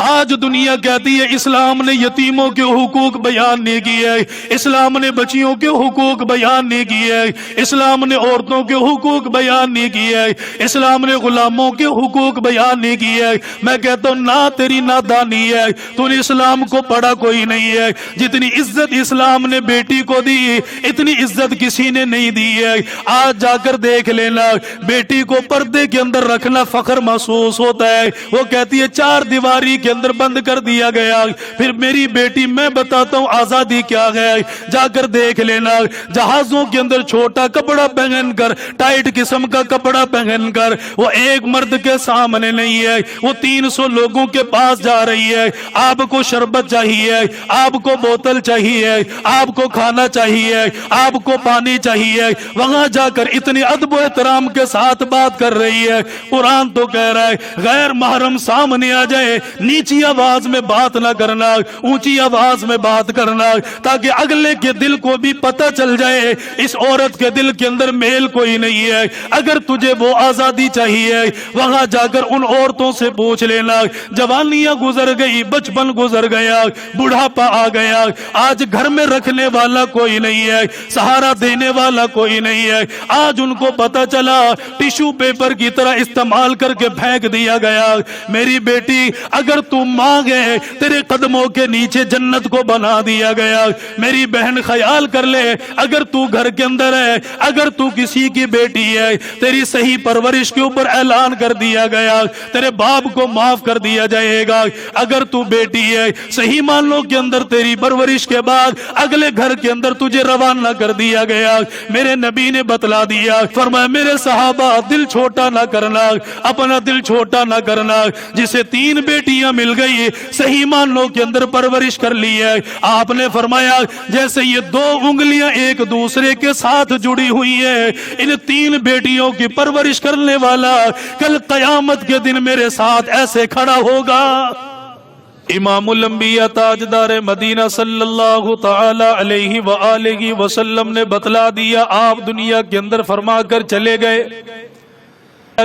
آج دنیا کہتی ہے اسلام نے یتیموں کے حقوق بیان نہیں کیے، اسلام نے بچیوں کے حقوق بیان نہیں کیے، اسلام نے عورتوں کے حقوق بیان نہیں کیے، اسلام نے غلاموں کے حقوق بیان نہیں کیے۔ میں کہتا ہوں نہ تیری نادانی ہے، تو نے اسلام کو پڑھا کوئی نہیں ہے۔ جتنی عزت اسلام نے بیٹی کو دی اتنی عزت کسی نے نہیں دی ہے۔ آج جا کر دیکھ لینا، بیٹی کو پردے کے اندر رکھنا فخر محسوس ہوتا ہے، وہ کہتی ہے چار دیواری کے اندر بند کر دیا گیا۔ پھر میری بیٹی میں بتاتا ہوں آزادی کیا ہے، جا کر دیکھ لینا، جہازوں کے اندر چھوٹا کپڑا پہن کر، ٹائٹ قسم کا کپڑا پہن کر وہ ایک مرد کے سامنے نہیں ہے، وہ 300 لوگوں کے پاس جا رہی ہے۔ آپ کو شربت چاہیے، آپ کو بوتل چاہیے، آپ کو کھانا چاہیے، آپ کو پانی چاہیے، وہاں جا کر اتنی ادب و احترام کے ساتھ بات کر رہی ہے۔ قرآن تو کہہ رہا ہے غیر محرم سامنے آ جائے نیچی آواز میں بات نہ کرنا، اونچی آواز میں بات کرنا، تاکہ اگلے کے دل کو بھی پتہ چل جائے اس عورت کے دل کے اندر میل کوئی نہیں ہے۔ اگر تجھے وہ آزادی چاہیے وہاں جا کر ان عورتوں سے پوچھ لینا، جوانیاں گزر گئی، بچپن گزر گیا، بڑھاپا آ گیا، آج گھر میں رکھنے والا کوئی نہیں ہے، سہارا دینے والا کوئی نہیں ہے۔ آج ان کو پتہ چلا ٹیشو پیپر کی طرح استعمال کر کے پھینک دیا گیا۔ میری بیٹی اگر تو مانگے تیرے قدموں کے نیچے جنت کو بنا دیا گیا۔ میری بہن خیال کر لے، اگر تو گھر کے اندر ہے، اگر تو کسی کی بیٹی ہے، تیری صحیح پرورش کے اوپر اعلان کر دیا گیا، تیرے باپ کو معاف کر دیا جائے گا۔ اگر تو بیٹی ہے، صحیح معنوں کے اندر تیری پرورش کے بعد اگلے گھر کے اندر تجھے روانہ کر دیا گیا۔ میرے نبی نے بتلا دیا، فرمایا میرے صحابہ دل چھوٹا نہ کرنا، اپنا دل چھوٹا نہ کرنا۔ جسے 3 بیٹیاں مل گئی، صحیح معنوں کے اندر پرورش کر لی ہے، آپ نے فرمایا جیسے یہ 2 انگلیاں ایک دوسرے کے ساتھ جڑی ہوئی ہے، ان 3 بیٹیوں کی پرورش کرنے والا کل قیامت کے دن میرے ساتھ ایسے کھڑا ہوگا۔ امام الانبیاء تاجدار مدینہ صلی اللہ تعالی علیہ وآلہ وسلم نے بتلا دیا، آپ دنیا کے اندر فرما کر چلے گئے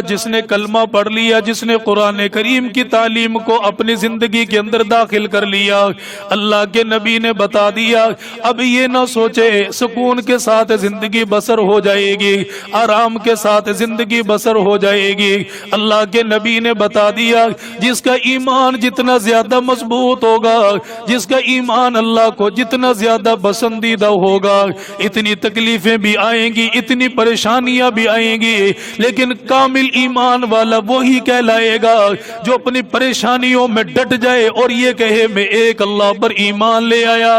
جس نے کلمہ پڑھ لیا، جس نے قرآن کریم کی تعلیم کو اپنی زندگی کے اندر داخل کر لیا، اللہ کے نبی نے بتا دیا اب یہ نہ سوچے سکون کے ساتھ زندگی بسر ہو جائے گی، آرام کے ساتھ زندگی بسر ہو جائے گی۔ اللہ کے نبی نے بتا دیا جس کا ایمان جتنا زیادہ مضبوط ہوگا، جس کا ایمان اللہ کو جتنا زیادہ پسندیدہ ہوگا، اتنی تکلیفیں بھی آئیں گی، اتنی پریشانیاں بھی آئیں گی، لیکن کامل ایمان والا وہی کہلائے گا جو اپنی پریشانیوں میں ڈٹ جائے اور یہ کہے میں ایک اللہ پر ایمان لے آیا۔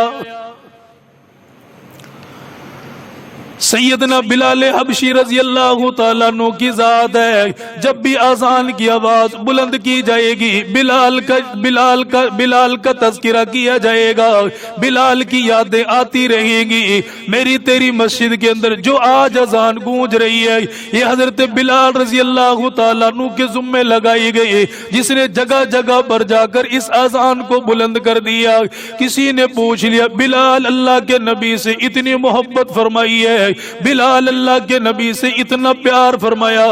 سیدنا بلال حبشی رضی اللہ تعالیٰ عنہ کی ذات ہے، جب بھی اذان کی آواز بلند کی جائے گی بلال کا تذکرہ کیا جائے گا، بلال کی یادیں آتی رہیں گی۔ میری تیری مسجد کے اندر جو آج اذان گونج رہی ہے یہ حضرت بلال رضی اللہ تعالیٰ عنہ کے ذمے لگائی گئی، جس نے جگہ جگہ پر جا کر اس اذان کو بلند کر دیا۔ کسی نے پوچھ لیا بلال اللہ کے نبی سے اتنی محبت فرمائی ہے، بلال اللہ کے نبی سے اتنا پیار فرمایا،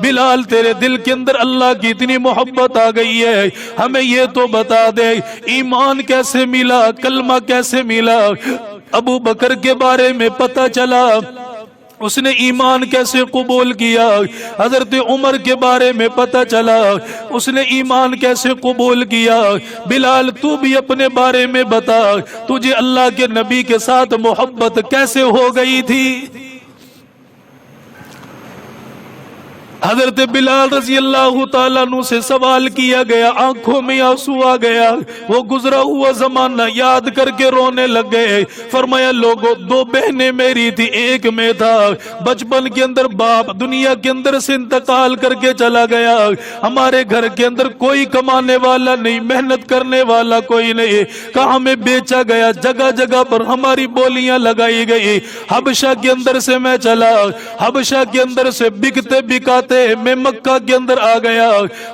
بلال تیرے دل کے اندر اللہ کی اتنی محبت آ گئی ہے، ہمیں یہ تو بتا دے ایمان کیسے ملا، کلمہ کیسے ملا۔ ابو بکر کے بارے میں پتہ چلا اس نے ایمان کیسے قبول کیا، حضرت عمر کے بارے میں پتہ چلا اس نے ایمان کیسے قبول کیا۔ بلال تو بھی اپنے بارے میں بتا، تجھے اللہ کے نبی کے ساتھ محبت کیسے ہو گئی تھی؟ حضرت بلال رضی اللہ تعالیٰ عنہ سے سوال کیا گیا، آنکھوں میں آنسو آ گیا، وہ گزرا ہوا زمانہ یاد کر کے رونے لگ گئے۔ فرمایا لوگوں 2 بہنیں میری تھی، ایک میں تھا، بچپن کے اندر باپ دنیا کے اندر سے انتقال کر کے چلا گیا، ہمارے گھر کے اندر کوئی کمانے والا نہیں، محنت کرنے والا کوئی نہیں، کہاں میں بیچا گیا، جگہ جگہ پر ہماری بولیاں لگائی گئی۔ حبشہ کے اندر سے میں چلا، حبشہ کے اندر سے بکتے بکاتے دے میں مکہ کے اندر آ گیا،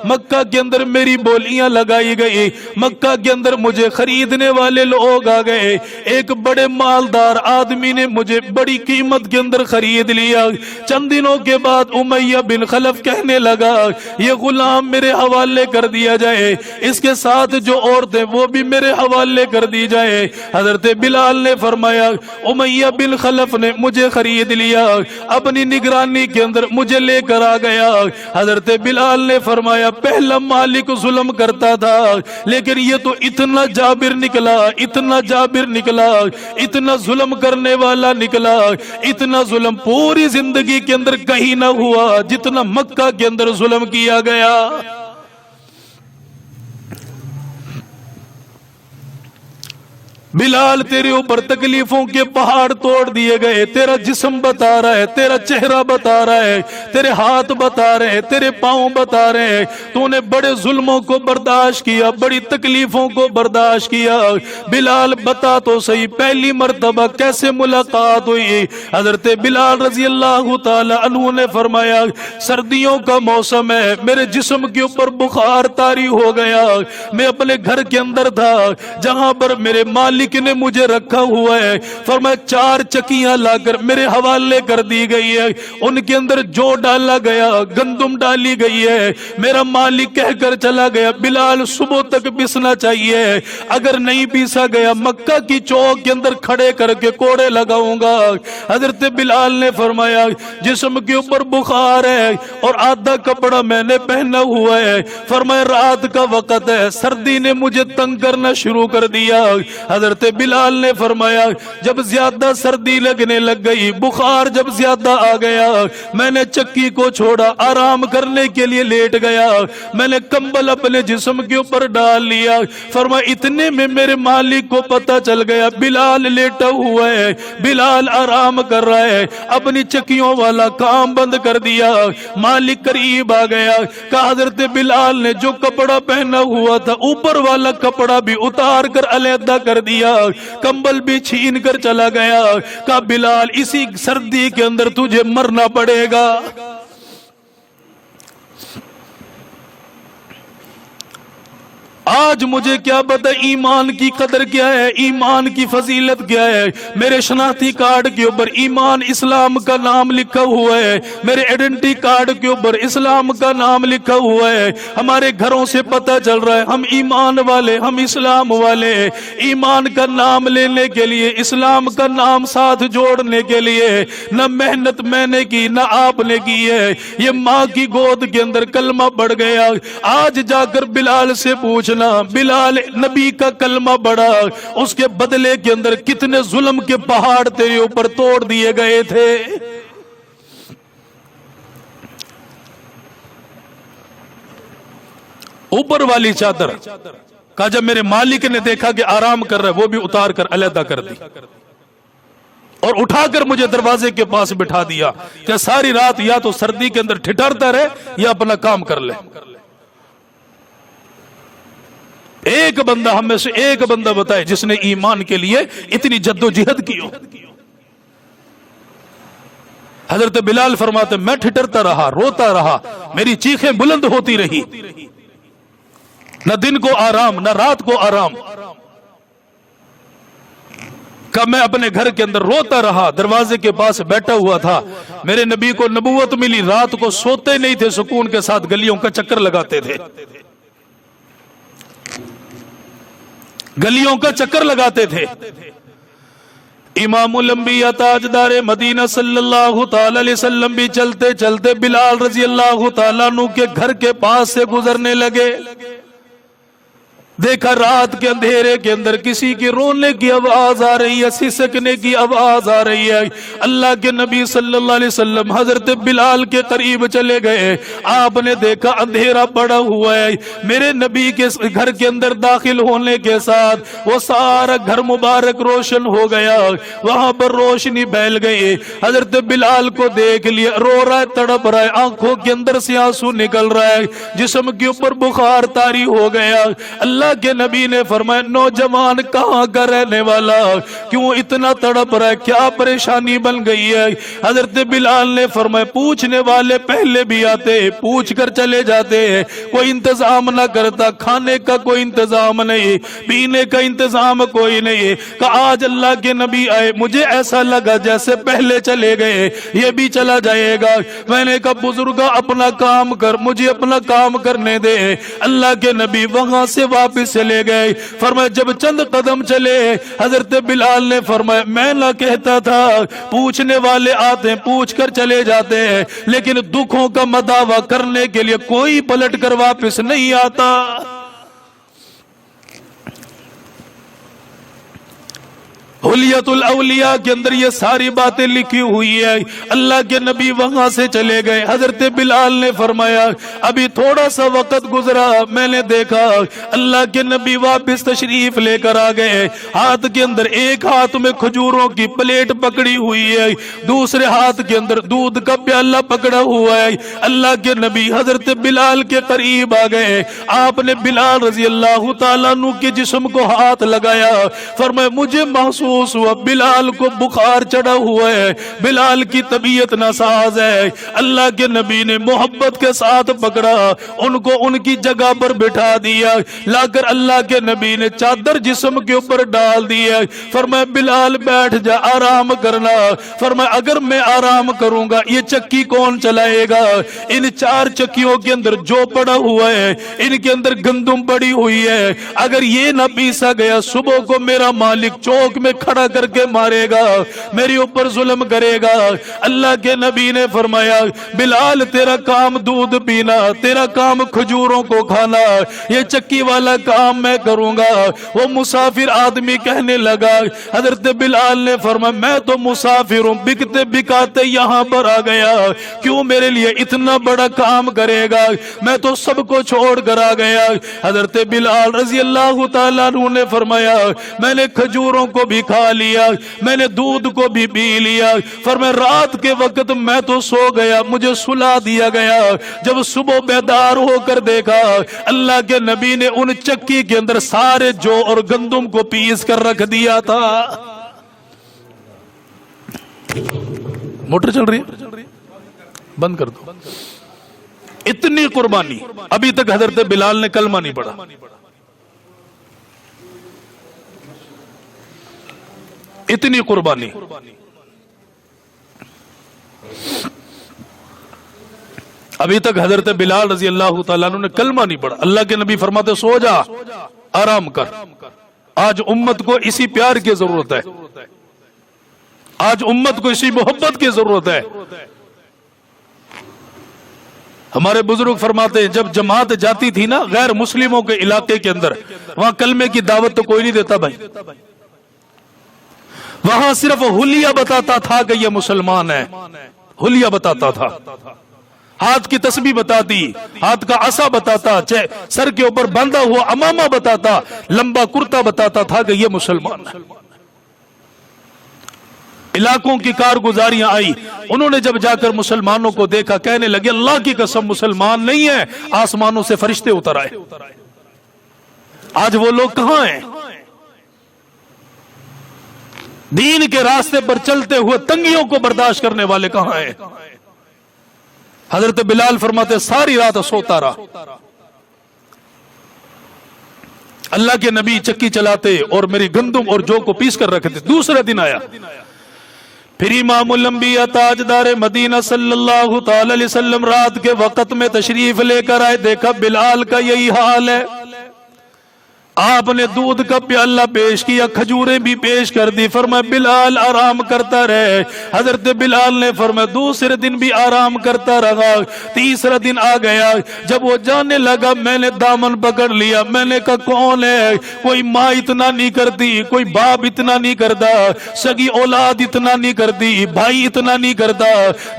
مکہ کے اندر میری بولیاں لگائی گئی، مکہ کے اندر مجھے خریدنے والے لوگ آ گئے، ایک بڑے مالدار آدمی نے مجھے بڑی قیمت کے اندر خرید لیا۔ چند دنوں کے بعد امیہ بن خلف کہنے لگا یہ غلام میرے حوالے کر دیا جائے، اس کے ساتھ جو عورتیں وہ بھی میرے حوالے کر دی جائے۔ حضرت بلال نے فرمایا امیہ بن خلف نے مجھے خرید لیا، اپنی نگرانی کے اندر مجھے لے کر آ گیا۔ حضرت بلال نے فرمایا پہلا مالک ظلم کرتا تھا، لیکن یہ تو اتنا جابر نکلا، اتنا جابر نکلا، اتنا ظلم کرنے والا نکلا، اتنا ظلم پوری زندگی کے اندر کہیں نہ ہوا جتنا مکہ کے اندر ظلم کیا گیا۔ بلال تیرے اوپر تکلیفوں کے پہاڑ توڑ دیے گئے، تیرا جسم بتا رہا ہے، تیرا چہرہ بتا رہا ہے، تیرے ہاتھ بتا رہے ہیں، تیرے پاؤں بتا رہے ہیں، تو نے بڑے ظلموں کو برداشت کیا، بڑی تکلیفوں کو برداشت کیا۔ بلال بتا تو صحیح پہلی مرتبہ کیسے ملاقات ہوئی؟ حضرت بلال رضی اللہ تعالی عنہ نے فرمایا سردیوں کا موسم ہے، میرے جسم کے اوپر بخار طاری ہو گیا، میں اپنے گھر کے اندر تھا جہاں پر میرے مالک نے مجھے رکھا ہوا ہے، فرمایا 4 چکیاں لا کر میرے حوالے کر دی گئی ہے، ان کے اندر جو ڈالا گیا گندم ڈالی گئی ہے، میرا مالک کہہ کر چلا گیا بلال صبح تک پیسنا چاہیے، اگر نہیں پیسا گیا مکہ کی چوک کے اندر کھڑے کر کے کوڑے لگاؤں گا۔ حضرت بلال نے فرمایا جسم کے اوپر بخار ہے اور آدھا کپڑا میں نے پہنا ہوا ہے، فرمایا رات کا وقت ہے، سردی نے مجھے تنگ کرنا شروع کر دیا۔ حضرت بلال نے فرمایا جب زیادہ سردی لگنے لگ گئی، بخار جب زیادہ آ گیا، میں نے چکی کو چھوڑا، آرام کرنے کے لیے لیٹ گیا، میں نے کمبل اپنے جسم کے اوپر ڈال لیا، فرمایا اتنے میں میرے مالک کو پتا چل گیا بلال لیٹا ہوا ہے، بلال آرام کر رہا ہے، اپنی چکیوں والا کام بند کر دیا، مالک قریب آ گیا، کہا حضرت بلال نے جو کپڑا پہنا ہوا تھا اوپر والا کپڑا بھی اتار کر علیحدہ کر دیا، کمبل بھی چھین کر چلا گیا، کہا بلال اسی سردی کے اندر تجھے مرنا پڑے گا۔ آج مجھے کیا پتا ایمان کی قدر کیا ہے، ایمان کی فضیلت کیا ہے۔ میرے شناختی کارڈ کے اوپر ایمان اسلام کا نام لکھا ہوا ہے، میرے ایڈنٹی کارڈ کے اوپر اسلام کا نام لکھا ہوا ہے، ہمارے گھروں سے پتا چل رہا ہے ہم ایمان والے، ہم اسلام والے۔ ایمان کا نام لینے کے لیے، اسلام کا نام ساتھ جوڑنے کے لیے نہ محنت میں نے کی نہ آپ نے کی ہے، یہ ماں کی گود کے اندر کلمہ پڑ گیا۔ آج جا کر بلال سے پوچھ بلال نبی کا کلمہ بڑا، اس کے بدلے کے اندر کتنے ظلم کے پہاڑ تیرے اوپر توڑ دیے گئے تھے۔ اوپر والی چادر کا جب میرے مالک نے دیکھا کہ آرام کر رہا ہے وہ بھی اتار کر علیحدہ کر دی اور اٹھا کر مجھے دروازے کے پاس بٹھا دیا کہ ساری رات یا تو سردی کے اندر ٹھٹرتا رہے یا اپنا کام کر لے۔ ایک بندہ ہم میں سے ایک بندہ بتائے جس نے ایمان کے لیے اتنی جد و جہد کی ہو۔ حضرت بلال فرماتے میں ٹھٹرتا رہا، روتا رہا، میری چیخیں بلند ہوتی رہی، نہ دن کو آرام نہ رات کو آرام، کہ میں اپنے گھر کے اندر روتا رہا، دروازے کے پاس بیٹھا ہوا تھا۔ میرے نبی کو نبوت ملی، رات کو سوتے نہیں تھے، سکون کے ساتھ گلیوں کا چکر لگاتے تھے، گلیوں کا چکر لگاتے تھے۔ امام الانبیاء تاجدار مدینہ صلی اللہ تعالی علیہ وسلم بھی چلتے چلتے بلال رضی اللہ تعالیٰ عنہ کے گھر کے پاس سے گزرنے لگے، دیکھا رات کے اندھیرے کے اندر کسی کی رونے کی آواز آ رہی ہے، سسکنے کی آواز آ رہی ہے۔ اللہ کے نبی صلی اللہ علیہ وسلم حضرت بلال کے قریب چلے گئے، آپ نے دیکھا اندھیرا پڑا ہوا ہے، میرے نبی کے گھر کے اندر داخل ہونے کے ساتھ وہ سارا گھر مبارک روشن ہو گیا، وہاں پر روشنی پھیل گئی۔ حضرت بلال کو دیکھ لیا، رو رہا ہے، تڑپ رہا ہے، آنکھوں کے اندر سے آنسو نکل رہا ہے، جسم کے اوپر بخار طاری ہو گیا۔ اللہ اللہ کے نبی نے فرمایا نوجوان کہاں کا رہنے والا، کیوں اتنا تڑپ رہا ہے، کیا پریشانی بن گئی ہے؟ حضرت بلال نے فرمایا پوچھنے والے پہلے بھی آتے، پوچھ کر چلے جاتے، کوئی انتظام نہ کرتا، کھانے کا کوئی انتظام نہیں، پینے کا انتظام کوئی نہیں، کہ آج اللہ کے نبی آئے، مجھے ایسا لگا جیسے پہلے چلے گئے یہ بھی چلا جائے گا۔ میں نے کہا بزرگا اپنا کام کر، مجھے اپنا کام کرنے دے۔ اللہ کے نبی وہاں سے واپس چلے گئے۔ فرمایا جب چند قدم چلے حضرت بلال نے فرمایا میں نہ کہتا تھا پوچھنے والے آتے ہیں پوچھ کر چلے جاتے ہیں، لیکن دکھوں کا مداوع کرنے کے لیے کوئی پلٹ کر واپس نہیں آتا۔ حلیت الاولیاء کے اندر یہ ساری باتیں لکھی ہوئی ہے۔ اللہ کے نبی وہاں سے چلے گئے۔ حضرت بلال نے فرمایا ابھی تھوڑا سا وقت گزرا، میں نے دیکھا اللہ کے نبی واپس تشریف لے کر آ گئے، ہاتھ کے اندر ایک ہاتھ میں کھجوروں کی پلیٹ پکڑی ہوئی ہے، دوسرے ہاتھ کے اندر دودھ کا پیالہ پکڑا ہوا ہے۔ اللہ کے نبی حضرت بلال کے قریب آ گئے، آپ نے بلال رضی اللہ تعالیٰ عنہ کے جسم کو ہاتھ لگایا، فرمایا مجھے محسوس ہوا بلال کو بخار چڑھا ہوا ہے، بلال کی طبیعت ناساز ہے۔ اللہ کے نبی نے محبت کے ساتھ پکڑا، ان کو ان کی جگہ پر بٹھا دیا، لا کر اللہ کے نبی نے چادر جسم کے اوپر ڈال دیا، فرمایا بلال بیٹھ جا آرام کرنا۔ فرمایا اگر میں آرام کروں گا یہ چکی کون چلائے گا؟ ان چار چکیوں کے اندر جو پڑا ہوا ہے ان کے اندر گندم پڑی ہوئی ہے، اگر یہ نہ پیسا گیا صبح کو میرا مالک چوک میں کھڑا کر کے مارے گا، میرے اوپر ظلم کرے گا۔ اللہ کے نبی نے فرمایا بلال تیرا کام دودھ پینا، تیرا کام کھجوروں کو کھانا، یہ چکی والا کام میں کروں گا۔ وہ مسافر آدمی کہنے لگا، حضرت بلال نے فرمایا میں تو مسافر ہوں، بکتے بکاتے یہاں پر آ گیا، کیوں میرے لیے اتنا بڑا کام کرے گا؟ میں تو سب کو چھوڑ کر آ گیا۔ حضرت بلال رضی اللہ تعالیٰ عنہ نے فرمایا میں نے کھجوروں کو بھی کھا لیا، میں نے دودھ کو بھی پی لیا، فرمایا رات کے وقت میں تو سو گیا، مجھے سلا دیا گیا، جب صبح بیدار ہو کر دیکھا اللہ کے نبی نے ان چکی کے اندر سارے جو اور گندم کو پیس کر رکھ دیا تھا۔ موٹر چل رہی ہے بند کر دو۔ اتنی قربانی، ابھی تک حضرت بلال نے کلمہ نہیں پڑھا، اتنی قربانی۔ ابھی تک حضرت بلال رضی اللہ تعالیٰ عنہ نے کلمہ نہیں پڑھا۔ اللہ کے نبی فرماتے سو جا آرام کر، آج امت کو اسی پیار کی ضرورت ہے، آج امت کو اسی محبت کی ضرورت ہے۔ ہمارے بزرگ فرماتے ہیں جب جماعت جاتی تھی نا غیر مسلموں کے علاقے کے اندر، وہاں کلمے کی دعوت تو کوئی نہیں دیتا بھائی، وہاں صرف حلیہ بتاتا تھا کہ یہ مسلمان ہے، حلیہ بتاتا تھا، ہاتھ کی تسبیح بتاتی، ہاتھ کا عصا بتاتا، سر کے اوپر باندھا ہوا امامہ بتاتا، لمبا کرتا بتاتا تھا کہ یہ مسلمان ہے۔ علاقوں کی کارگزاریاں آئی، انہوں نے جب جا کر مسلمانوں کو دیکھا کہنے لگے اللہ کی قسم مسلمان نہیں ہے، آسمانوں سے فرشتے اتر آئے۔ آج وہ لوگ کہاں ہیں؟ دین کے راستے پر چلتے ہوئے تنگیوں کو برداشت کرنے والے کہاں ہیں؟ حضرت بلال فرماتے ساری رات سوتا رہا، اللہ کے نبی چکی چلاتے اور میری گندم اور جو کو پیس کر رکھتے۔ دوسرے دن آیا، پھر امام الانبیاء تاجدار مدینہ صلی اللہ تعالی علیہ وسلم رات کے وقت میں تشریف لے کر آئے، دیکھا بلال کا یہی حال ہے۔ آپ نے دودھ کا پیالہ پیش کیا، کھجوریں بھی پیش کر دی، فرمایا بلال آرام کرتا رہے۔ حضرت بلال نے فرمایا دوسرے دن بھی آرام کرتا رہا۔ تیسرا دن آ گیا، جب وہ جانے لگا میں نے دامن پکڑ لیا، میں نے کہا کون ہے؟ کوئی ماں اتنا نہیں کرتی، کوئی باپ اتنا نہیں کرتا، سگی اولاد اتنا نہیں کرتی، بھائی اتنا نہیں کرتا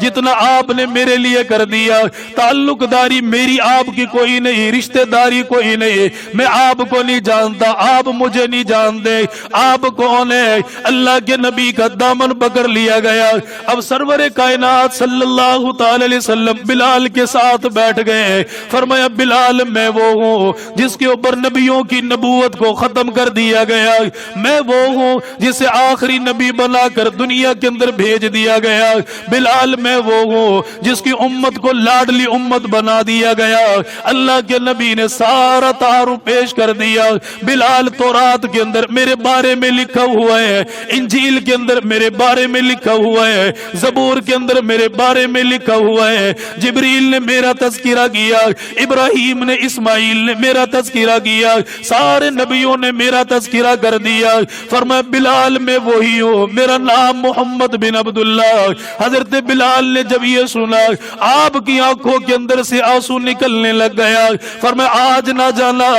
جتنا آپ نے میرے لیے کر دیا۔ تعلق داری میری آپ کی کوئی نہیں، رشتہ داری کوئی نہیں، میں آپ کو نہیں جانتا، آپ مجھے نہیں جانتے، آپ کون ہے؟ اللہ کے نبی کا دامن پکڑ لیا گیا۔ اب سرور کائنات صلی اللہ تعالی علیہ وسلم بلال کے ساتھ بیٹھ گئے۔ فرمایا بلال میں وہ ہوں جس کے اوپر نبیوں کی نبوت کو ختم کر دیا گیا، میں وہ ہوں جسے آخری نبی بنا کر دنیا کے اندر بھیج دیا گیا، بلال میں وہ ہوں جس کی امت کو لاڈلی امت بنا دیا گیا۔ اللہ کے نبی نے سارا تعارف پیش کر دیا۔ بلال تورات کے اندر میرے بارے میں لکھا ہوا ہے، انجیل کے اندر میرے بارے میں لکھا ہوا ہے، زبور کے اندر میرے بارے میں لکھا ہوا ہے، جبریل نے میرا تذکرہ کیا، ابراہیم نے، اسماعیل نے میرا تذکرہ کیا، سارے نبیوں نے میرا تذکرہ کر دیا۔ فرمایا بلال میں وہی ہوں، میرا نام محمد بن عبداللہ۔ حضرت بلال نے جب یہ سنا آپ کی آنکھوں کے اندر سے آنسو نکلنے لگ گیا۔ فرمایا آج نہ جانا،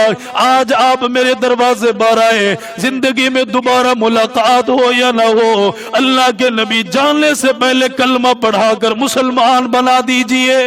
آج آپ میرے دروازے پر آئے، زندگی میں دوبارہ ملاقات ہو یا نہ ہو، اللہ کے نبی جاننے سے پہلے کلمہ پڑھا کر مسلمان بنا دیجئے۔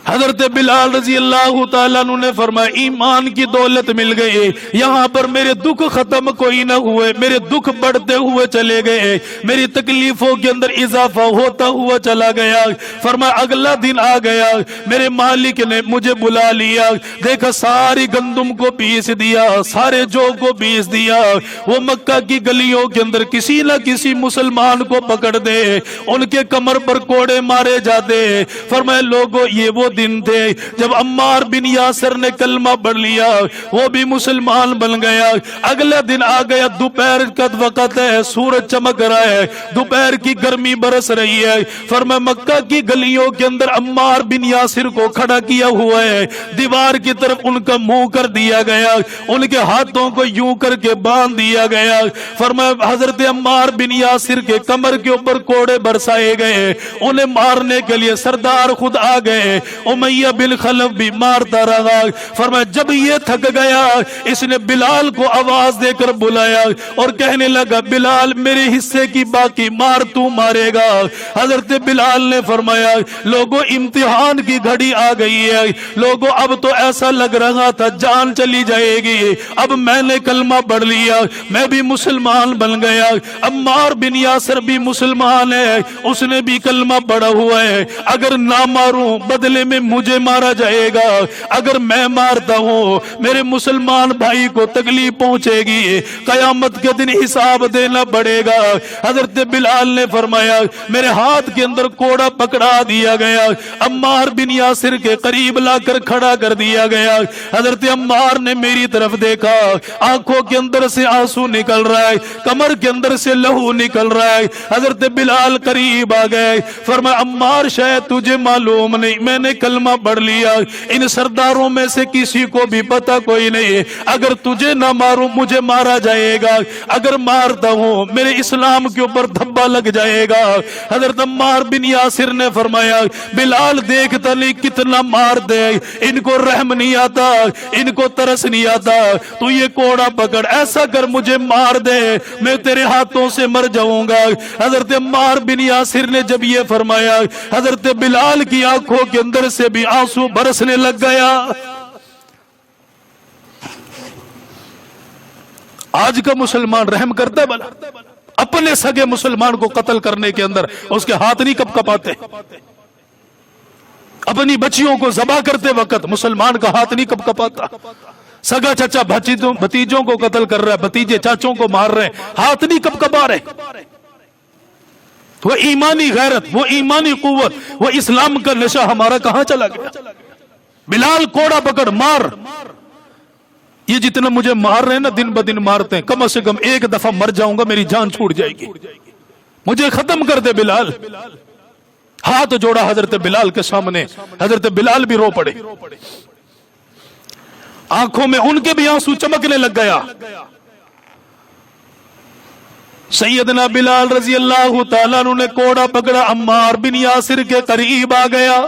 حضرت بلال رضی اللہ تعالیٰ عنہ نے فرمایا ایمان کی دولت مل گئی، یہاں پر میرے دکھ ختم کوئی نہ ہوئے، میرے دکھ بڑھتے ہوئے چلے گئے، میری تکلیفوں کے اندر اضافہ ہوتا ہوا چلا گیا۔ فرمایا اگلا دن آ گیا، میرے مالک نے مجھے بلا لیا، دیکھا ساری گندم کو پیس دیا، سارے جو کو پیس دیا، وہ مکہ کی گلیوں کے اندر کسی نہ کسی مسلمان کو پکڑ دے، ان کے کمر پر کوڑے مارے جاتے۔ فرمایا لوگوں یہ وہ دن تھے جب عمار بن یاسر نے کلمہ پڑھ لیا، وہ بھی مسلمان بن گیا۔ اگلا دن آ گیا، دوپہر کا وقت ہے، سورج چمک رہا ہے، دوپہر کی گرمی برس رہی ہے۔ فرمایا مکہ کی گلیوں کے اندر عمار بن یاسر کو کھڑا کیا ہوا ہے، دیوار کی طرف ان کا منہ کر دیا گیا، ان کے ہاتھوں کو یوں کر کے باندھ دیا گیا۔ فرمایا حضرت عمار بن یاسر کے کمر کے اوپر کوڑے برسائے گئے، انہیں مارنے کے لیے سردار خود آ گئے، امیہ بن خلف بھی مارتا رہا۔ فرمایا جب یہ تھک گیا، اس نے بلال کو آواز دے کر بلایا اور کہنے لگا بلال میرے حصے کی باقی مار تو مارے گا۔ حضرت بلال نے فرمایا لوگوں امتحان کی گھڑی آ گئی ہے، لوگوں اب تو ایسا لگ رہا تھا جان چلی جائے گی، اب میں نے کلمہ پڑھ لیا، میں بھی مسلمان بن گیا۔ عمار بن یاسر بھی مسلمان ہے، اس نے بھی کلمہ پڑھا ہوا ہے، اگر نہ ماروں بدلے میں مجھے مارا جائے گا، اگر میں مارتا ہوں میرے مسلمان بھائی کو تکلیف پہنچے گی، قیامت کے دن حساب دینا پڑے گا۔ حضرت بلال نے فرمایا میرے ہاتھ کے اندر کوڑا پکڑا دیا گیا، عمار بن یاسر کے قریب لا کر کھڑا کر دیا گیا۔ حضرت عمار نے میری طرف دیکھا، آنکھوں کے اندر سے آنسو نکل رہا ہے، کمر کے اندر سے لہو نکل رہا ہے۔ حضرت بلال قریب آ گئے، فرمایا عمار شاید تجھے معلوم نہیں میں نے کلمہ پڑھ لیا، ان سرداروں میں سے کسی کو بھی پتہ کوئی نہیں، اگر تجھے نہ ماروں مجھے مارا جائے گا، اگر مارتا ہوں میرے اسلام کے اوپر دھبا لگ جائے گا۔ حضرت عمار بن یاسر نے فرمایا بلال دیکھتا نہیں کتنا مار دے، ان کو رحم نہیں آتا، ان کو ترس نہیں آتا، تو یہ کوڑا پکڑ ایسا کر مجھے مار دے، میں تیرے ہاتھوں سے مر جاؤں گا۔ حضرت عمار بن یاسر نے جب یہ فرمایا، حضرت بلال کی آنکھوں کے اندر سے بھی آنسو برسنے لگ گیا۔ آج کا مسلمان رحم کرتا ہے بلا؟ اپنے سگے مسلمان کو قتل کرنے کے اندر اس کے ہاتھ نہیں کپ کپاتے، اپنی بچیوں کو ذبح کرتے وقت مسلمان کا ہاتھ نہیں کپ کپاتا۔ سگا چچا بھتیجوں کو قتل کر رہا ہے، بھتیجے چاچوں کو مار رہے ہیں، ہاتھ نہیں کپ کپا رہے۔ وہ ایمانی غیرت، وہ ایمانی قوت، وہ اسلام کا نشہ ہمارا کہاں چلا گیا؟ بلال کوڑا پکڑ مار، یہ جتنا مجھے مار رہے ہیں نا دن بدن مارتے ہیں، کم سے کم ایک دفعہ مر جاؤں گا میری جان چھوٹ جائے گی، مجھے ختم کر دے بلال۔ ہاتھ جوڑا حضرت بلال کے سامنے، حضرت بلال بھی رو پڑے، آنکھوں میں ان کے بھی آنسو چمکنے لگ گیا۔ سیدنا بلال رضی اللہ تعالیٰ عنہ نے کوڑا پکڑا، عمار بن یاسر کے قریب آ گیا،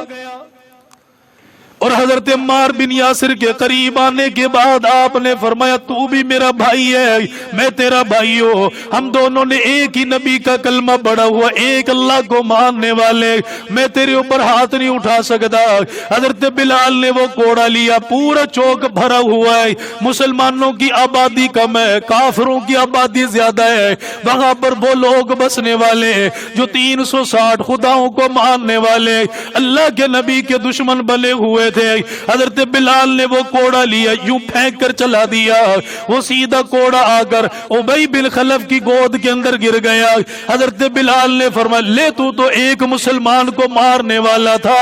اور حضرت عمار بن یاسر کے قریب آنے کے بعد آپ نے فرمایا تو بھی میرا بھائی ہے میں تیرا بھائی ہوں، ہم دونوں نے ایک ہی نبی کا کلمہ پڑھا ہوا، ایک اللہ کو ماننے والے، میں تیرے اوپر ہاتھ نہیں اٹھا سکتا۔ حضرت بلال نے وہ کوڑا لیا، پورا چوک بھرا ہوا ہے، مسلمانوں کی آبادی کم ہے، کافروں کی آبادی زیادہ ہے، وہاں پر وہ لوگ بسنے والے جو 360 خداؤں کو ماننے والے اللہ کے نبی کے دشمن بنے ہوئے تھے۔ حضرت بلال نے وہ کوڑا لیا، یوں پھینک کر چلا دیا، وہ سیدھا کوڑا آ کر ابی بن خلف کی گود کے اندر گر گیا۔ حضرت بلال نے فرمایا لے تو ایک مسلمان کو مارنے والا تھا،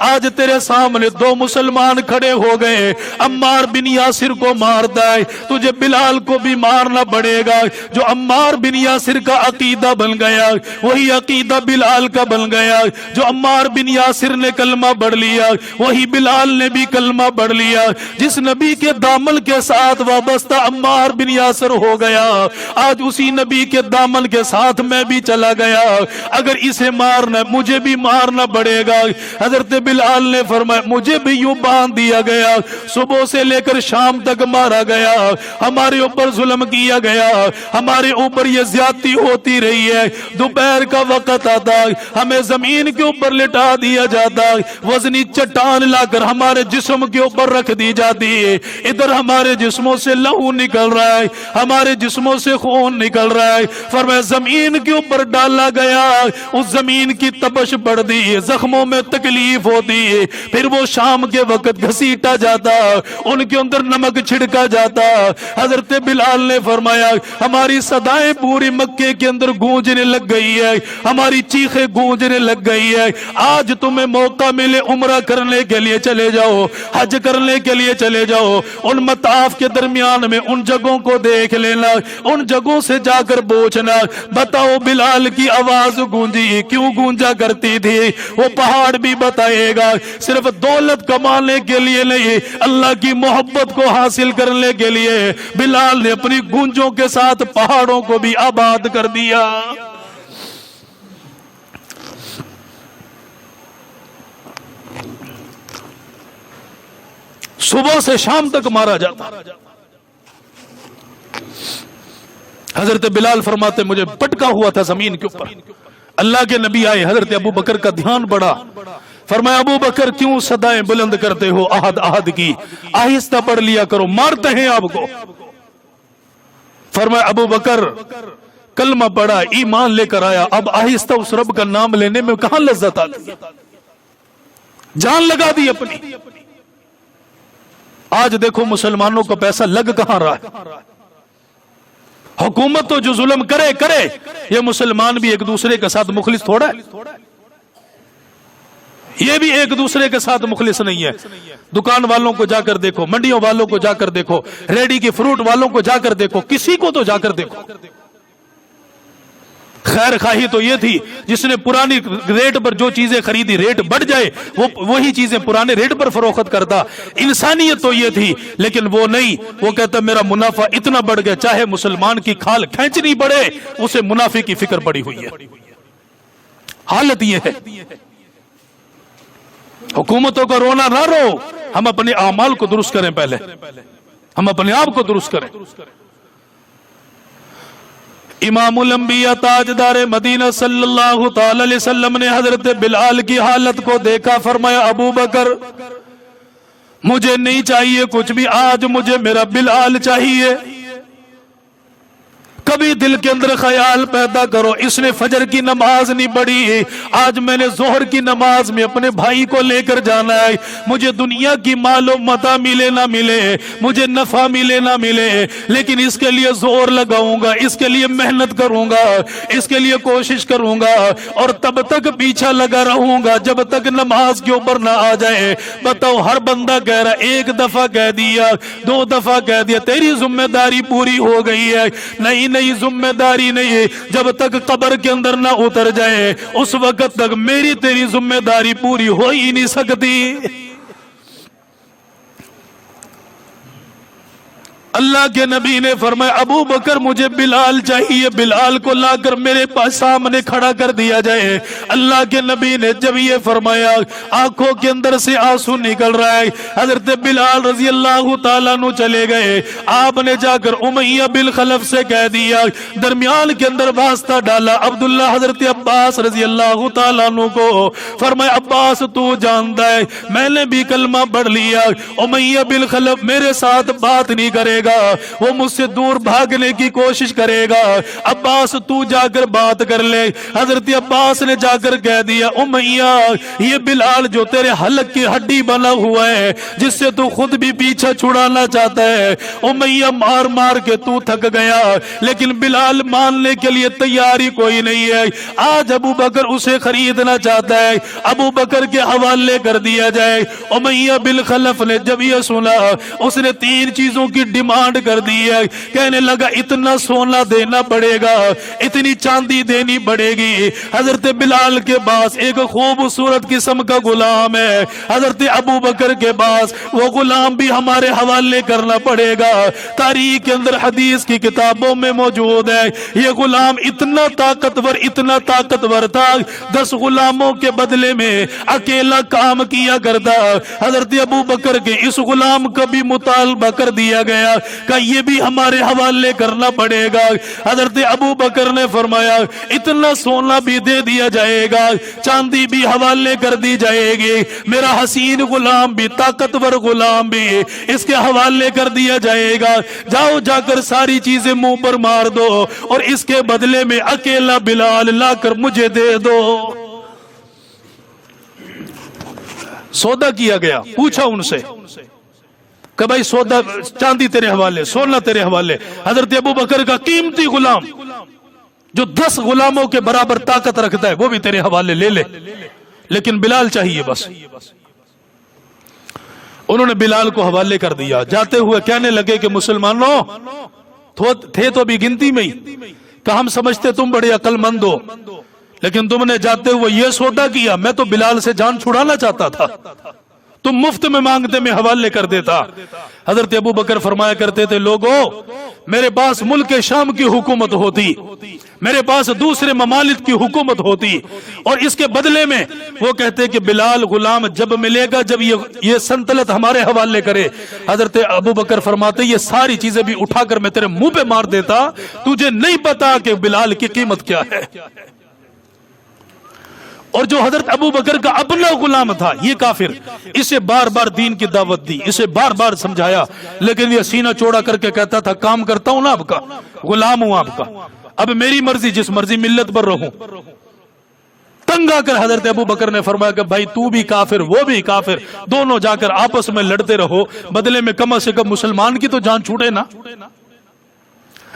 آج تیرے سامنے 2 مسلمان کھڑے ہو گئے، عمار بن یاسر کو مارتا ہے، تجھے بلال کو بھی مارنا پڑے گا۔ جو عمار بن یاسر کا عقیدہ بن گیا وہی عقیدہ بلال کا بن گیا، جو عمار بن یاسر نے کلمہ پڑھ لیا وہی بلال نے بھی کلمہ پڑھ لیا۔ جس نبی کے دامن کے ساتھ وابستہ عمار بن یاسر ہو گیا، آج اسی نبی کے دامن کے ساتھ میں بھی چلا گیا، اگر اسے مارنا مجھے بھی مارنا پڑے گا۔ حضرت بلال نے فرمایا مجھے بھی یوں باندھ دیا گیا، صبح سے لے کر شام تک مارا گیا، ہمارے اوپر ظلم کیا گیا، ہمارے اوپر یہ زیادتی ہوتی رہی ہے، دوپہر کا وقت آتا ہمیں زمین کے اوپر لٹا دیا جاتا، وزنی چٹان لا کر ہمارے جسم کے اوپر رکھ دی جاتی ہے، ادھر ہمارے جسموں سے لہو نکل رہا ہے، ہمارے جسموں سے خون نکل رہا ہے، فرمایا زمین کے اوپر ڈالا گیا، اس زمین کی تپش بڑھتی ہے، زخموں میں تکلیف ہوتی ہے، پھر وہ شام کے وقت گھسیٹا جاتا، ان کے اندر نمک چھڑکا جاتا۔ حضرت بلال نے فرمایا ہماری صدائیں پوری مکے کے اندر گونجنے لگ گئی ہے، ہماری چیخیں گونجنے لگ گئی ہے، آج تمہیں موقع ملے عمرہ کرنے کے لیے چلے جاؤ، حج کرنے کے لیے چلے جاؤ، ان مطاف کے درمیان میں ان جگہوں کو دیکھ لینا، ان جگہوں سے جا کر پوچھنا بتاؤ بلال کی آواز گونجی کیوں گونجا کرتی تھی، وہ پہاڑ بھی بتائے گا، صرف دولت کمانے کے لیے نہیں، اللہ کی محبت کو حاصل کرنے کے لیے بلال نے اپنی گونجوں کے ساتھ پہاڑوں کو بھی آباد کر دیا۔ صبح سے شام تک مارا جاتا۔ حضرت بلال فرماتے مجھے پٹکا ہوا تھا زمین کے اوپر، اللہ کے نبی آئے، حضرت ابو بکر کا دھیان بڑھا، فرمایا ابو بکر کیوں صدائیں بلند کرتے ہو، عہد عہد کی آہستہ پڑھ لیا کرو، مارتے ہیں آپ کو۔ فرمایا ابو بکر کلمہ پڑھا، ایمان لے کر آیا، اب آہستہ اس رب کا نام لینے میں کہاں لذت آتی، جان لگا دی اپنی۔ آج دیکھو مسلمانوں کو پیسہ لگ کہاں رہا ہے، حکومت تو جو ظلم کرے کرے، یہ مسلمان بھی ایک دوسرے کے ساتھ مخلص تھوڑا ہے، یہ بھی ایک دوسرے کے ساتھ مخلص نہیں ہے۔ دکان والوں کو جا کر دیکھو، منڈیوں والوں کو جا کر دیکھو، ریڈی کے فروٹ والوں کو جا کر دیکھو، کسی کو تو جا کر دیکھو۔ خیر خواہی تو یہ تھی جس نے پرانی ریٹ پر جو چیزیں خریدی ریٹ بڑھ جائے وہی چیزیں پرانے ریٹ پر فروخت کرتا، انسانیت تو یہ تھی، لیکن وہ نہیں، وہ کہتا میرا منافع اتنا بڑھ گیا، چاہے مسلمان کی کھال کھینچنی پڑے اسے منافع کی فکر پڑی ہوئی ہے۔ حالت یہ ہے، حکومتوں کا رونا نہ رو، ہم اپنے اعمال کو درست کریں، پہلے ہم اپنے آپ کو درست کریں۔ امام الانبیاء تاجدار مدینہ صلی اللہ تعالی علیہ وسلم نے حضرت بلال کی حالت کو دیکھا، فرمایا ابو بکر مجھے نہیں چاہیے کچھ بھی، آج مجھے میرا بلال چاہیے۔ کبھی دل کے اندر خیال پیدا کرو اس نے فجر کی نماز نہیں پڑھی، آج میں نے ظہر کی نماز میں اپنے بھائی کو لے کر جانا ہے، مجھے دنیا کی مال و متاع ملے نہ ملے، مجھے نفع ملے نہ ملے، لیکن اس کے لیے زور لگاؤں گا، اس کے لیے محنت کروں گا، اس کے لیے کوشش کروں گا، اور تب تک پیچھا لگا رہوں گا جب تک نماز کے اوپر نہ آ جائے۔ بتاؤ ہر بندہ کہہ رہا ایک دفعہ کہہ دیا، 2 دفعہ کہہ دیا، تیری ذمہ داری پوری ہو گئی ہے، نہیں ذمہ داری نہیں ہے، جب تک قبر کے اندر نہ اتر جائے اس وقت تک میری تیری ذمہ داری پوری ہو ہی نہیں سکتی۔ اللہ کے نبی نے فرمایا ابو بکر مجھے بلال چاہیے، بلال کو لا کر میرے پاس سامنے کھڑا کر دیا جائے۔ اللہ کے نبی نے جب یہ فرمایا آنکھوں کے اندر سے آنسو نکل رہا ہے۔ حضرت بلال رضی اللہ تعالیٰ عنہ چلے گئے، آپ نے جا کر امیہ بن خلف سے کہہ دیا، درمیان کے اندر واسطہ ڈالا عبداللہ حضرت عباس رضی اللہ تعالیٰ عنہ کو، فرمایا عباس تو جانتا ہے میں نے بھی کلمہ پڑھ لیا، امیہ بن خلف میرے ساتھ بات نہیں کرے گا، وہ مجھ سے دور بھاگنے کی کوشش کرے گا، عباس تو جا کر بات کر لے۔ حضرت عباس نے جا کر کہہ دیا امیہ یہ بلال جو تیرے حلق کی ہڈی بنا ہوا ہے، جس سے تو خود بھی پیچھا چھڑانا چاہتا ہے، امیہ مار مار کے تو تھک گیا، لیکن بلال ماننے کے لیے تیاری کوئی نہیں ہے۔ آج ابو بکر اسے خریدنا چاہتا ہے، ابو بکر کے حوالے کر دیا جائے۔ امیہ بن خلف نے جب یہ سنا اس نے 3 چیزوں کی ڈیمانڈ کر دی ہے، کہنے لگا اتنا سونا دینا پڑے گا، اتنی چاندی دینی پڑے گی۔ حضرت بلال کے پاس ایک خوبصورت قسم کا غلام ہے، حضرت ابو بکر کے پاس وہ غلام بھی ہمارے حوالے کرنا پڑے گا۔ تاریخ کے اندر حدیث کی کتابوں میں موجود ہے یہ غلام اتنا طاقتور تھا 10 غلاموں کے بدلے میں اکیلا کام کیا کرتا۔ حضرت ابو بکر کے اس غلام کا بھی مطالبہ کر دیا گیا کہ یہ بھی ہمارے حوالے کرنا پڑے گا۔ حضرت ابو بکر نے فرمایا اتنا سونا بھی دے دیا جائے گا، چاندی بھی حوالے کر دی جائے گی، میرا حسین غلام بھی طاقتور غلام بھی اس کے حوالے کر دیا جائے گا، جاؤ جا کر ساری چیزیں منہ پر مار دو اور اس کے بدلے میں اکیلا بلال لا کر مجھے دے دو۔ سودا کیا گیا، پوچھا ان سے کہ بھائی سودا چاندی تیرے حوالے، سونا تیرے حوالے۔ حضرت ابو بکر کا قیمتی غلام جو 10 غلاموں کے برابر طاقت رکھتا ہے وہ بھی تیرے حوالے لے لے، لیکن بلال چاہیے بس۔ انہوں نے بلال کو حوالے کر دیا، جاتے ہوئے کہنے لگے کہ مسلمانوں تھے تو بھی گنتی میں ہی، کہ ہم سمجھتے تم بڑے عقل مند ہو، لیکن تم نے جاتے ہوئے یہ سودا کیا، میں تو بلال سے جان چھڑانا چاہتا تھا، تم مفت میں مانگتے میں حوالے کر دیتا۔ حضرت ابو بکر فرمایا کرتے تھے لوگوں میرے پاس ملک شام کی حکومت ہوتی، میرے پاس دوسرے ممالک کی حکومت ہوتی، اور اس کے بدلے میں وہ کہتے کہ بلال غلام جب ملے گا جب یہ سلطنت ہمارے حوالے کرے۔ حضرت ابو بکر فرماتے یہ ساری چیزیں بھی اٹھا کر میں تیرے منہ پہ مار دیتا، تجھے نہیں پتا کہ بلال کی قیمت کیا ہے۔ اور جو حضرت ابو بکر کا اپنا غلام تھا یہ کافر، اسے بار بار دین کی دعوت دی، اسے بار بار سمجھایا، لیکن یہ سینہ چوڑا کر کے کہتا تھا کام کرتا ہوں نا آپ کا، غلام ہوں آپ کا، اب میری مرضی جس مرضی ملت پر رہوں۔ تنگ آ کر حضرت ابو بکر نے فرمایا کہ بھائی تو بھی کافر وہ بھی کافر، دونوں جا کر آپس میں لڑتے رہو، بدلے میں کم سے کم مسلمان کی تو جان چھوٹے نا۔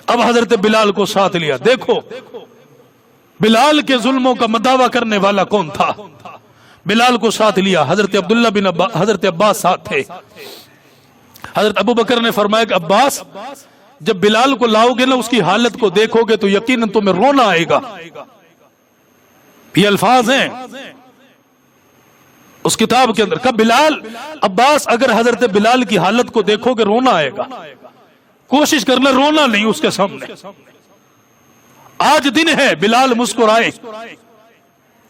اب حضرت بلال کو ساتھ لیا۔ دیکھو بلال کے ظلموں کا مداوع کرنے والا کون تھا، بلال کو ساتھ لیا۔ حضرت عبداللہ بن حضرت عباس ساتھ تھے۔ حضرت ابو بکر نے فرمایا کہ عباس جب بلال کو لاؤ گے نا اس کی حالت کو دیکھو گے تو یقیناً تمہیں رونا آئے گا۔ یہ الفاظ ہیں اس کتاب کے اندر کہ بلال عباس اگر حضرت بلال کی حالت کو دیکھو گے رونا آئے گا، کوشش کرنا رونا نہیں اس کے سامنے۔ آج دن ہے بلال مسکرائے،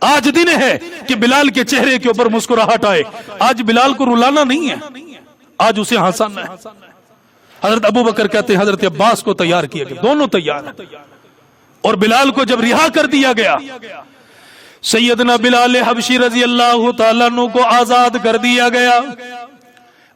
آج دن ہے کہ بلال کے چہرے کے اوپر مسکراہٹ آئے، آج بلال کو رلانا نہیں ہے، آج اسے ہنسانا ہے۔ حضرت ابو بکر کہتے ہیں حضرت عباس کو تیار کیا گیا، دونوں تیار ہیں، اور بلال کو جب رہا کر دیا گیا سیدنا بلال حبشی رضی اللہ تعالیٰ عنہ کو آزاد کر دیا گیا۔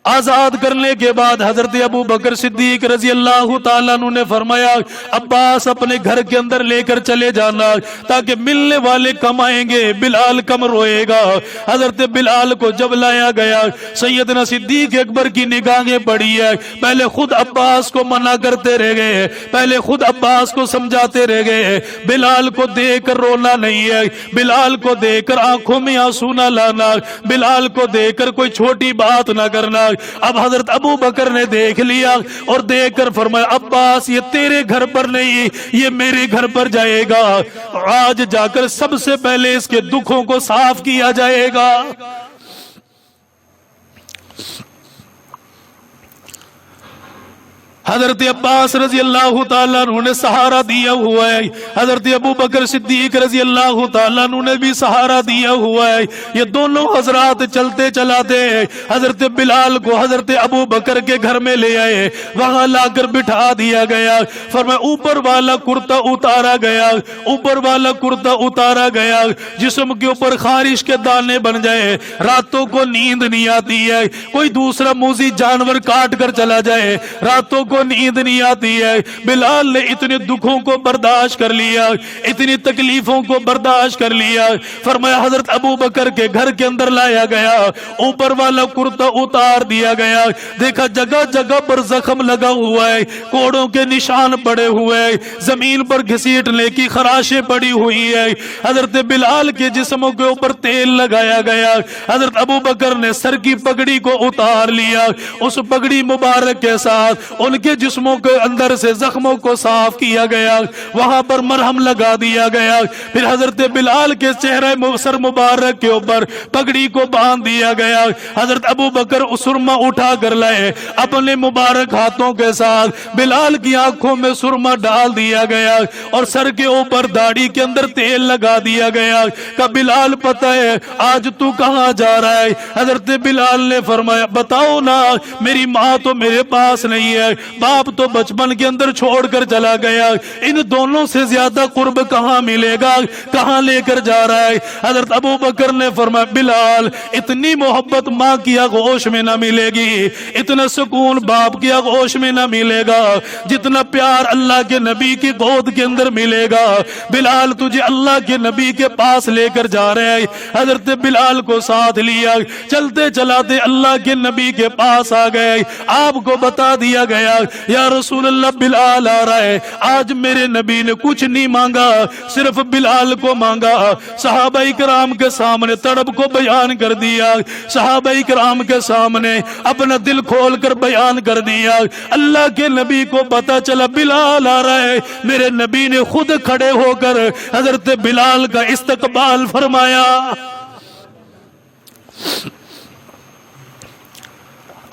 آزاد کرنے کے بعد حضرت ابو بکر صدیق رضی اللہ تعالیٰ عنہ نے فرمایا عباس اپنے گھر کے اندر لے کر چلے جانا تاکہ ملنے والے کم آئیں گے، بلال کم روئے گا۔ حضرت بلال کو جب لایا گیا سیدنا صدیق اکبر کی نگاہیں پڑی ہے، پہلے خود عباس کو منع کرتے رہ گئے، پہلے خود عباس کو سمجھاتے رہ گئے، بلال کو دیکھ کر رونا نہیں ہے، بلال کو دیکھ کر آنکھوں میں آنسو نہ لانا، بلال کو دیکھ کر کوئی چھوٹی بات نہ کرنا۔ اب حضرت ابو بکر نے دیکھ لیا اور دیکھ کر فرمایا عباس یہ تیرے گھر پر نہیں یہ میرے گھر پر جائے گا، آج جا کر سب سے پہلے اس کے دکھوں کو صاف کیا جائے گا۔ حضرت عباس رضی اللہ تعالیٰ عنہ نے سہارا دیا ہوا ہے، حضرت ابو بکر صدیق رضی اللہ تعالیٰ عنہ نے بھی سہارا دیا ہوا ہے۔ یہ دونوں حضرات چلتے چلاتے حضرت بلال کو حضرت ابو بکر کے گھر میں لے آئے، وہاں لا کر بٹھا دیا گیا۔ فرمایا اوپر والا کرتا اتارا گیا، اوپر والا کرتا اتارا گیا، جسم کے اوپر خارش کے دانے بن جائے، راتوں کو نیند نہیں آتی ہے، کوئی دوسرا موذی جانور کاٹ کر چلا جائے، راتوں کو نیند نہیں آتی ہے۔ بلال نے اتنے دکھوں کو برداشت کر لیا، اتنی تکلیفوں کو برداشت کر لیا۔ فرمایا حضرت ابو بکر کے گھر کے اندر لایا گیا، اوپر والا کرتا اتار دیا گیا، دیکھا جگہ جگہ پر زخم لگا ہوا ہے، کوڑوں کے نشان پڑے ہوئے ہیں، زمین پر گھسیٹنے کی خراشیں پڑی ہوئی ہے۔ حضرت بلال کے جسموں کے اوپر تیل لگایا گیا، حضرت ابو بکر نے سر کی پگڑی کو اتار لیا، اس پگڑی مبارک کے ساتھ ان کے جسموں کے اندر سے زخموں کو صاف کیا گیا، وہاں پر مرہم لگا دیا گیا۔ پھر حضرت بلال کے چہرے سر مبارک کے اوپر پگڑی کو باندھ دیا گیا۔ حضرت ابو بکر سرما اٹھا کر لائے، اپنے مبارک ہاتھوں کے ساتھ بلال کی آنکھوں میں سرما ڈال دیا گیا اور سر کے اوپر داڑھی کے اندر تیل لگا دیا گیا۔ کہ بلال پتہ ہے آج تو کہاں جا رہا ہے؟ حضرت بلال نے فرمایا بتاؤ نا، میری ماں تو میرے پاس نہیں ہے، باپ تو بچپن کے اندر چھوڑ کر چلا گیا، ان دونوں سے زیادہ قرب کہاں ملے گا، کہاں لے کر جا رہا ہے؟ حضرت ابو بکر نے فرمایا بلال اتنی محبت ماں کی آغوش میں نہ ملے گی، اتنا سکون باپ کی آغوش میں نہ ملے گا جتنا پیار اللہ کے نبی کی گود کے اندر ملے گا۔ بلال تجھے اللہ کے نبی کے پاس لے کر جا رہے ہیں۔ حضرت بلال کو ساتھ لیا، چلتے چلاتے اللہ کے نبی کے پاس آ گئے، آپ کو بتا دیا گیا یا رسول اللہ بلال آ رہا ہے۔ آج میرے نبی نے کچھ نہیں مانگا، صرف بلال کو مانگا۔ صحابہ کرام کے سامنے تڑپ کو بیان کر دیا، صحابہ کرام کے سامنے اپنا دل کھول کر بیان کر دیا۔ اللہ کے نبی کو پتا چلا بلال آ رہا ہے، میرے نبی نے خود کھڑے ہو کر حضرت بلال کا استقبال فرمایا۔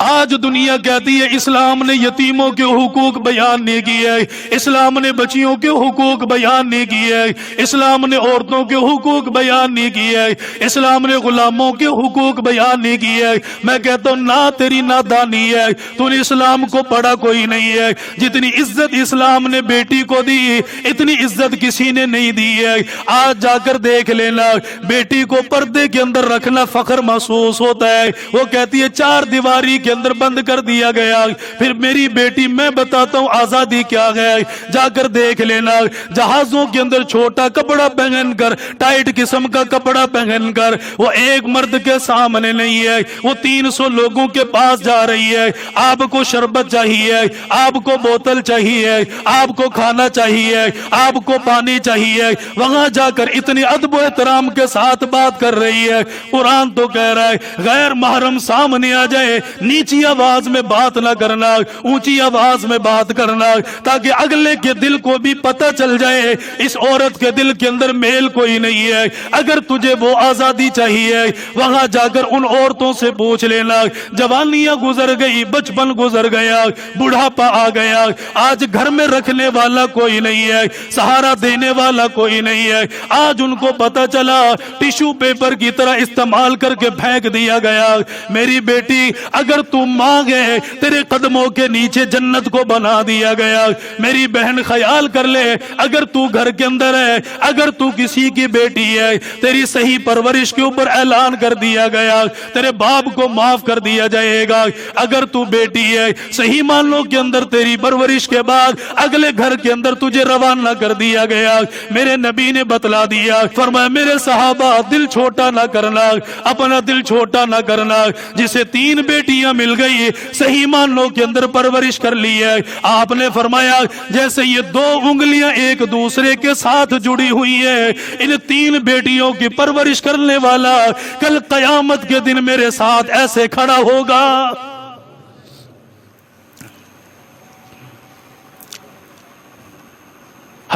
آج دنیا کہتی ہے اسلام نے یتیموں کے حقوق بیان نہیں کیے، اسلام نے بچیوں کے حقوق بیان نہیں کیے، اسلام نے عورتوں کے حقوق بیان نہیں کیے، اسلام نے غلاموں کے حقوق بیان نہیں کیے۔ میں کہتا ہوں نہ تیری نادانی ہے، تو نے اسلام کو پڑھا کوئی نہیں ہے۔ جتنی عزت اسلام نے بیٹی کو دی اتنی عزت کسی نے نہیں دی ہے۔ آج جا کر دیکھ لینا، بیٹی کو پردے کے اندر رکھنا فخر محسوس ہوتا ہے، وہ کہتی ہے چار دیواری کے اندر بند کر دیا گیا۔ پھر میری بیٹی میں بتاتا ہوں آزادی کیا ہے، جا کر دیکھ لینا، جہازوں کے اندر چھوٹا کپڑا پہن کر، ٹائٹ قسم کا کپڑا پہن کر وہ ایک مرد کے سامنے نہیں ہے، وہ 300 لوگوں کے پاس جا رہی ہے۔ آپ کو شربت چاہیے، آپ کو بوتل چاہیے، آپ کو کھانا چاہیے، آپ کو پانی چاہیے، وہاں جا کر اتنی ادب و احترام کے ساتھ بات کر رہی ہے۔ قرآن تو کہہ رہا ہے غیر محرم سامنے آ جائے نیچی آواز میں بات نہ کرنا، اونچی آواز میں بات کرنا، تاکہ اگلے کے دل کو بھی پتہ چل جائے اس عورت کے دل کے اندر میل کوئی نہیں ہے۔ اگر تجھے وہ آزادی چاہیے وہاں جا کر ان عورتوں سے پوچھ لینا، جوانیاں گزر گئی، بچپن گزر گیا، بڑھاپا آ گیا، آج گھر میں رکھنے والا کوئی نہیں ہے، سہارا دینے والا کوئی نہیں ہے۔ آج ان کو پتہ چلا ٹیشو پیپر کی طرح استعمال کر کے پھینک دیا گیا۔ میری بیٹی اگر تو مانگے تیرے قدموں کے نیچے جنت کو بنا دیا گیا۔ میری بہن خیال کر لے، اگر تو گھر کے اندر ہے، اگر تو کسی کی بیٹی ہے، تیری صحیح پرورش کے اوپر اعلان کر دیا گیا، تیرے باپ کو معاف کر دیا جائے گا۔ اگر تو بیٹی ہے، صحیح معنوں کے اندر تیری پرورش کے بعد اگلے گھر کے اندر تجھے روانہ کر دیا گیا۔ میرے نبی نے بتلا دیا، فرمایا میرے صحابہ دل چھوٹا نہ کرنا، اپنا دل چھوٹا نہ کرنا۔ جسے 3 بیٹیاں مل گئی، صحیح معنوں کے اندر پرورش کر لی ہے۔ آپ نے فرمایا جیسے یہ 2 انگلیاں ایک دوسرے کے ساتھ جڑی ہوئی ہے، ان 3 بیٹیوں کی پرورش کرنے والا کل قیامت کے دن میرے ساتھ ایسے کھڑا ہوگا۔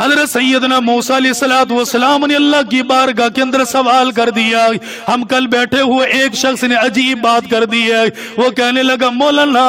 حضرت سیدنا موسیٰ علیہ السلام نے اللہ کی بارگاہ کے اندر سوال کر دیا. ہم کل بیٹھے ہوئے ایک شخص نے عجیب بات کر دی ہے. وہ کہنے لگا مولانا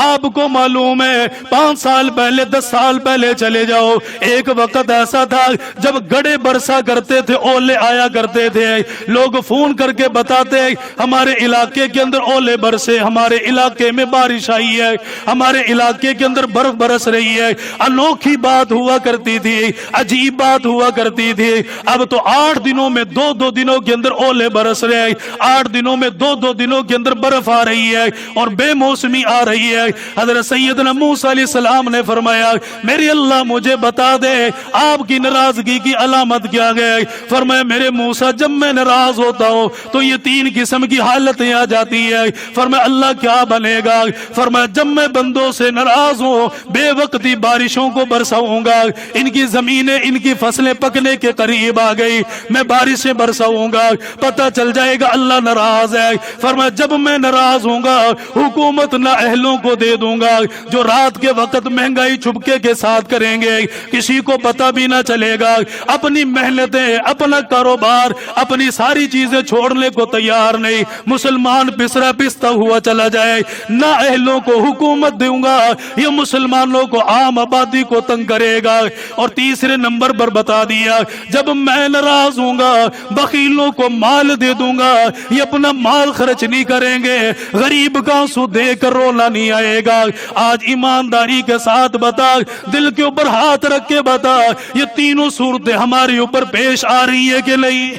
آپ کو معلوم ہے 5 سال پہلے 10 سال پہلے چلے جاؤ, ایک وقت ایسا تھا جب گڑے برسا کرتے تھے, اولے آیا کرتے تھے, لوگ فون کر کے بتاتے ہمارے علاقے کے اندر اولے برسے, ہمارے علاقے میں بارش آئی ہے, ہمارے علاقے کے اندر برف برس رہی ہے. انوکھی بات ہوا کرتی تھی, عجیب بات ہوا کرتی تھی. اب تو 8 دنوں میں 2 دنوں کے اندر اولے برس رہے ہیں, 8 دنوں میں 2 دنوں کے اندر برف آ رہی ہے اور بے موسمی آ رہی ہے. حضرت سیدنا موسیٰ علیہ السلام نے فرمایا میرے اللہ مجھے بتا دے آپ کی ناراضگی کی علامت کیا ہے. فرمایا میرے موسیٰ جب میں ناراض ہوتا ہوں تو یہ 3 قسم کی حالتیں آ جاتی ہے. فرمایا اللہ کیا بنے گا؟ فرمایا جب میں بندوں سے ناراض ہوں بے وقتی بارشوں کو برساؤں گا, ان کی زمینیں ان کی فصلیں پکنے کے قریب آ گئی, میں بارشیں برساؤں گا, پتہ چل جائے گا اللہ ناراض ہے. فرمایا جب میں ناراض ہوں گا حکومت نااہلوں کو دے دوں گا جو رات کے وقت مہنگائی چھپکے کے ساتھ کریں گے, کسی کو پتہ بھی نہ چلے گا, اپنی محنتیں اپنا کاروبار اپنی ساری چیزیں چھوڑنے کو تیار نہیں, مسلمان پسرا پستا ہوا چلا جائے. نااہلوں کو حکومت دوں گا, یہ مسلمانوں کو عام آبادی کو تنگ کرے گا. اور تیسرے نمبر پر بتا دیا جب میں ناراض ہوں گا بخیلوں کو مال دے دوں گا, یہ اپنا مال خرچ نہیں کریں گے, غریب کا آنسو دے کر رونا نہیں آئے گا. آج ایمانداری کے ساتھ بتا, دل کے اوپر ہاتھ رکھ کے بتا, یہ تینوں صورتیں ہمارے اوپر پیش آ رہی ہے کہ نہیں؟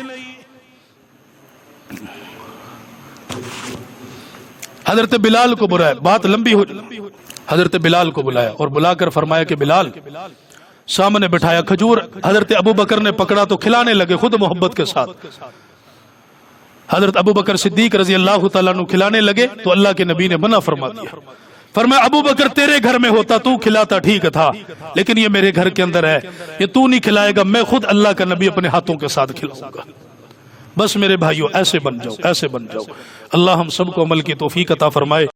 حضرت بلال کو بلایا, بات لمبی ہو, حضرت بلال کو بلایا اور بلا کر فرمایا کہ بلال, سامنے بٹھایا کھجور حضرت ابو بکر نے پکڑا تو کھلانے لگے خود محبت کے ساتھ. حضرت ابو بکر صدیق رضی اللہ تعالیٰ عنہ کھلانے لگے تو اللہ کے نبی نے منع فرما دیا. فرمایا ابو بکر تیرے گھر میں ہوتا تو کھلاتا ٹھیک تھا, لیکن یہ میرے گھر کے اندر ہے, یہ تو نہیں کھلائے گا, میں خود اللہ کا نبی اپنے ہاتھوں کے ساتھ کھلاؤں گا. بس میرے بھائیوں ایسے بن جاؤ, ایسے بن جاؤ. اللہ ہم سب کو عمل کی توفیق عطا فرمائے.